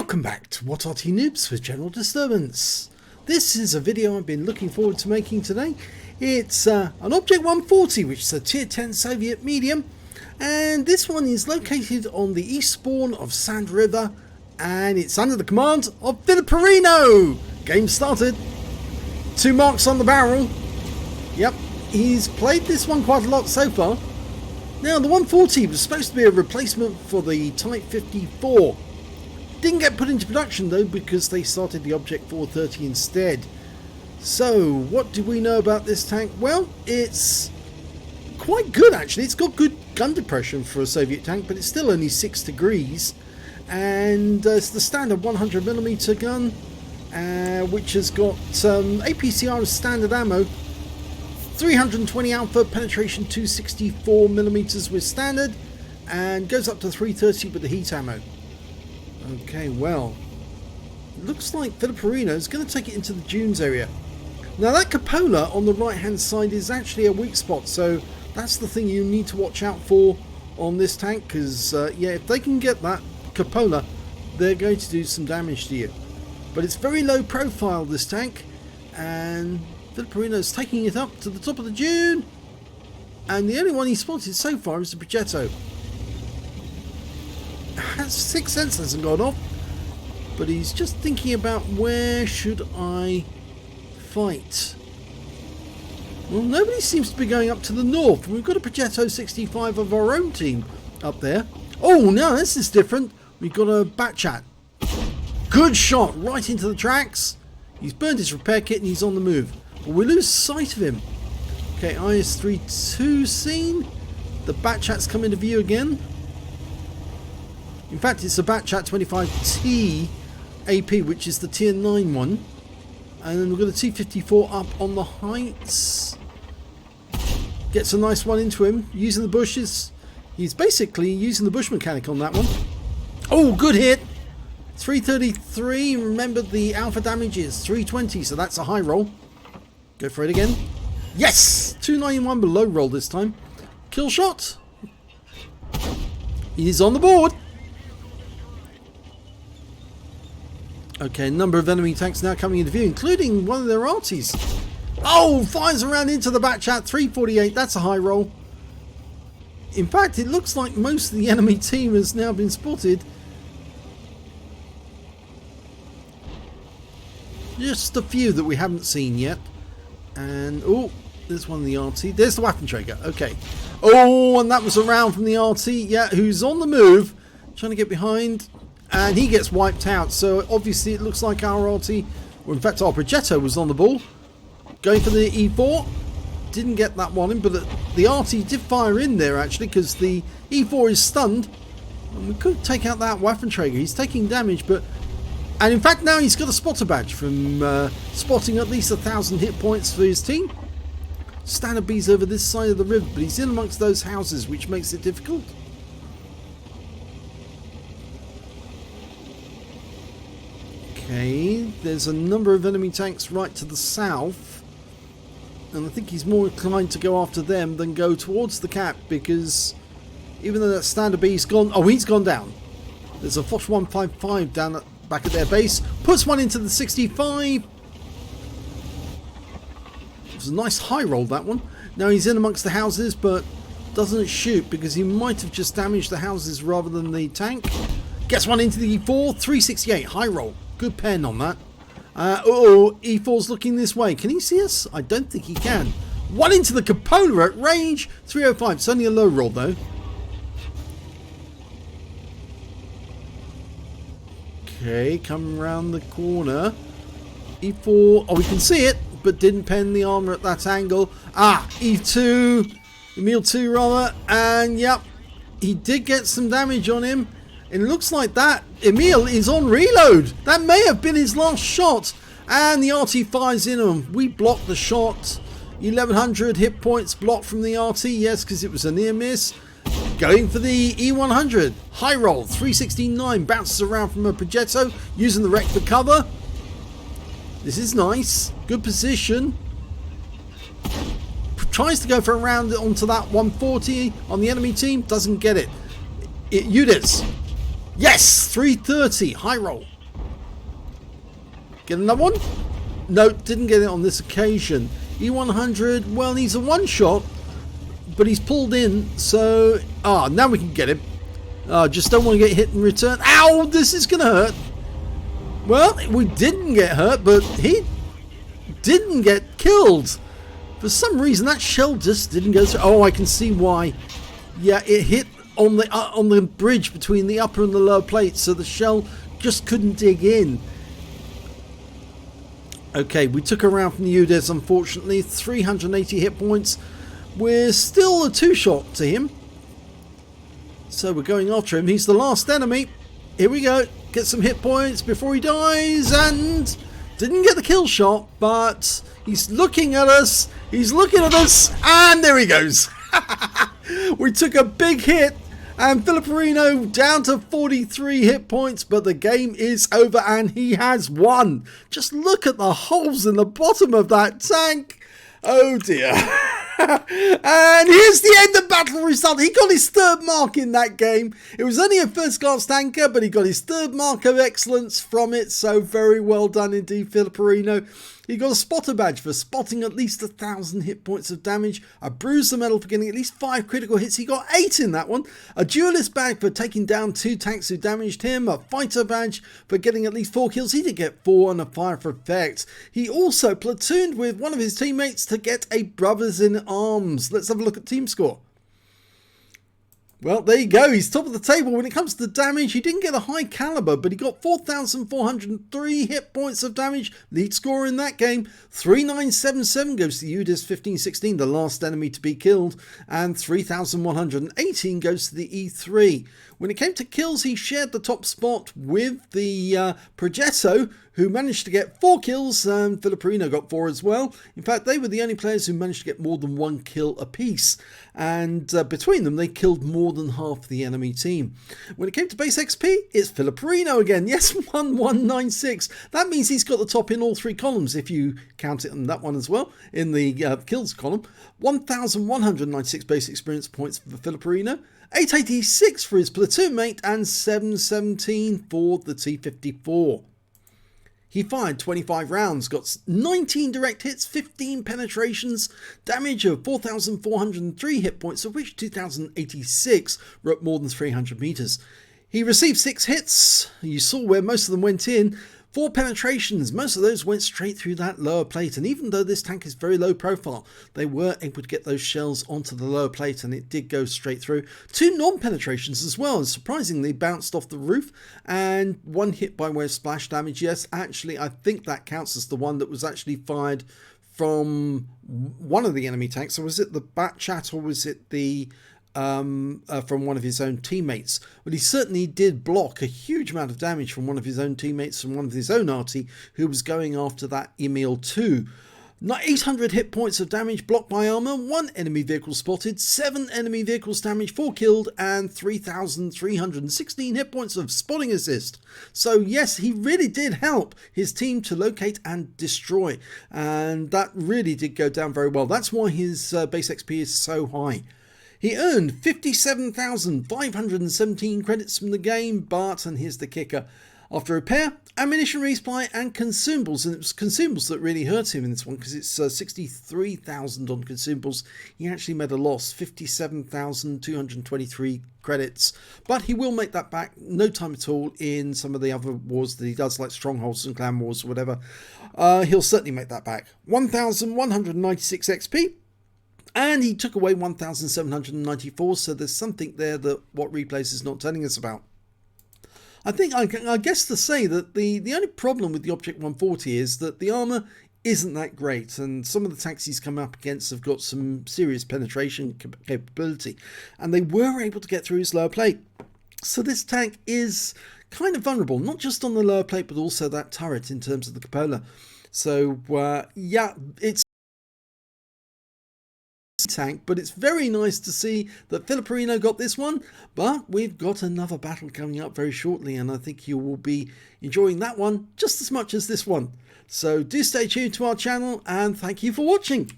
Welcome back to What Arty Noobs for General Disturbance. This is a video I've been looking forward to making today. It's an Object 140, which is a Tier 10 Soviet medium, and this one is located on the east spawn of Sand River, and it's under the command of Filipperino. Game started. 2 marks on the barrel. Yep, he's played this one quite a lot so far. Now, the 140 was supposed to be a replacement for the Type 54. Didn't get put into production though, because they started the Object 430 instead. So, what do we know about this tank? Well, it's quite good actually. It's got good gun depression for a Soviet tank, but it's still only 6 degrees. And it's the standard 100mm gun, which has got APCR as standard ammo, 320 alpha, penetration 264mm with standard, and goes up to 330 with the heat ammo. Okay, well, it looks like Filipperino is going to take it into the dunes area. Now that cupola on the right hand side is actually a weak spot, so that's the thing you need to watch out for on this tank, because yeah, if they can get that cupola, they're going to do some damage to you. But it's very low profile, this tank, and Filipperino is taking it up to the top of the dune, and the only one he spotted so far is the Progetto. His sixth sense hasn't gone off, but he's just thinking about where should I fight. Well, nobody seems to be going up to the north. We've got a Progetto 65 of our own team up there. Oh no, this is different. We've got a Batchat. Good shot right into the tracks. He's burned his repair kit and he's on the move, but we lose sight of him. Okay, IS-32 seen. The Batchat's come into view again. In fact, it's a Batchat 25T AP, which is the Tier 9 one. And then we've got a T-54 up on the heights. Gets a nice one into him, using the bushes. He's basically using the bush mechanic on that one. Oh, good hit! 333, remember the alpha damage is 320, so that's a high roll. Go for it again. Yes! 291 below roll this time. Kill shot. He's on the board. Okay, a number of enemy tanks now coming into view, including one of their Artys. Oh, fires around into the Batchat, 348, that's a high roll. In fact, it looks like most of the enemy team has now been spotted. Just a few that we haven't seen yet. And, oh, there's one of the Arty. There's the Waffenträger, okay. Oh, and that was a round from the Arty, yeah, who's on the move, trying to get behind. And he gets wiped out, so obviously it looks like our Arty, or in fact our Progetto was on the ball. Going for the E4, didn't get that one in, but the Arty did fire in there actually, because the E4 is stunned. And we could take out that Waffenträger. He's taking damage, but... And in fact now he's got a spotter badge from spotting at least 1,000 hit points for his team. Standard B's over this side of the river, but he's in amongst those houses, which makes it difficult. Okay, there's a number of enemy tanks right to the south, and I think he's more inclined to go after them than go towards the cap, because even though that Standard B's gone, oh, he's gone down. There's a Foch 155 down at back at their base, puts one into the 65. It was a nice high roll, that one. Now he's in amongst the houses, but doesn't shoot because he might have just damaged the houses rather than the tank. Gets one into the E4, 368, high roll. Good pen on that. E4's looking this way. Can he see us? I don't think he can. One into the cupola at range, 305. It's only a low roll though. Okay, coming around the corner. E4, oh, we can see it, but didn't pen the armor at that angle. Ah, E2, Emil 2 rather, and yep, he did get some damage on him. And it looks like that Emil is on reload. That may have been his last shot. And the Arty fires in him. We block the shot. 1100 hit points blocked from the Arty. Yes, because it was a near miss. Going for the E100. High roll. 369. Bounces around from a Progetto. Using the wreck for cover. This is nice. Good position. Tries to go for a round onto that 140 on the enemy team. Doesn't get it. Udis. Yes, 330, high roll. Get another one? No, didn't get it on this occasion. E100, well, he's a one-shot, but he's pulled in, so... now we can get him. Just don't want to get hit in return. Ow, this is going to hurt. Well, we didn't get hurt, but he didn't get killed. For some reason, that shell just didn't go through. Oh, I can see why. Yeah, it hit on the bridge between the upper and the lower plates, so the shell just couldn't dig in. Okay, we took a round from the UDES, unfortunately. 380 hit points. We're still a two-shot to him. So we're going after him. He's the last enemy. Here we go. Get some hit points before he dies. And didn't get the kill shot, but he's looking at us. He's looking at us. And there he goes. We took a big hit. And Filipperino down to 43 hit points, but the game is over and he has won. Just look at the holes in the bottom of that tank. Oh dear. And here's the end of battle result. He got his third mark in that game. It was only a first class tanker, but he got his third mark of excellence from it. So very well done indeed, Filipperino. He got a spotter badge for spotting at least 1,000 hit points of damage, a bruiser medal for getting at least 5 critical hits. He got 8 in that one. A duelist badge for taking down 2 tanks who damaged him. A fighter badge for getting at least 4 kills. He did get 4 and a fire for effect. He also platooned with one of his teammates to get a brothers in arms. Let's have a look at team score. Well, there you go. He's top of the table. When it comes to damage, he didn't get a high caliber, but he got 4,403 hit points of damage. Lead scorer in that game. 3,977 goes to the UDES 1516, the last enemy to be killed. And 3,118 goes to the E3. When it came to kills, he shared the top spot with the Progetto, who managed to get 4 kills, and Filipperino got 4 as well. In fact, they were the only players who managed to get more than 1 kill apiece. And between them, they killed more than half the enemy team. When it came to base XP, it's Filipperino again. Yes, 1196. That means he's got the top in all 3 columns, if you count it on that one as well, in the kills column. 1,196 base experience points for Filipperino. 886 for his platoon mate, and 717 for the T-54. He fired 25 rounds, got 19 direct hits, 15 penetrations, damage of 4,403 hit points, of which 2,086 were at more than 300 meters. He received 6 hits. You saw where most of them went in. 4 penetrations, most of those went straight through that lower plate, and even though this tank is very low profile, they were able to get those shells onto the lower plate, and it did go straight through. 2 non-penetrations as well, and surprisingly bounced off the roof, and 1 hit by way of splash damage. Yes, actually I think that counts as the one that was actually fired from one of the enemy tanks. So was it the Bat Chat, or was it the from one of his own teammates? But he certainly did block a huge amount of damage from one of his own teammates, from one of his own Arty, who was going after that Emil 2. 800 hit points of damage blocked by armor, 1 enemy vehicle spotted, 7 enemy vehicles damaged, 4 killed, and 3,316 hit points of spotting assist. So yes, he really did help his team to locate and destroy, and that really did go down very well. That's why his base XP is so high. He earned 57,517 credits from the game, but, and here's the kicker, after repair, ammunition resupply and consumables, and it was consumables that really hurt him in this one, because it's 63,000 on consumables. He actually made a loss, 57,223 credits, but he will make that back no time at all in some of the other wars that he does, like Strongholds and Clan Wars or whatever. He'll certainly make that back. 1,196 XP. And he took away 1,794, so there's something there that what Replays is not telling us about. I think I guess to say that the only problem with the Object 140 is that the armour isn't that great, and some of the tanks he's come up against have got some serious penetration capability, and they were able to get through his lower plate. So this tank is kind of vulnerable, not just on the lower plate, but also that turret in terms of the cupola. So yeah, it's tank, but it's very nice to see that Filipperino got this one, but we've got another battle coming up very shortly, and I think you will be enjoying that one just as much as this one. So do stay tuned to our channel, and thank you for watching.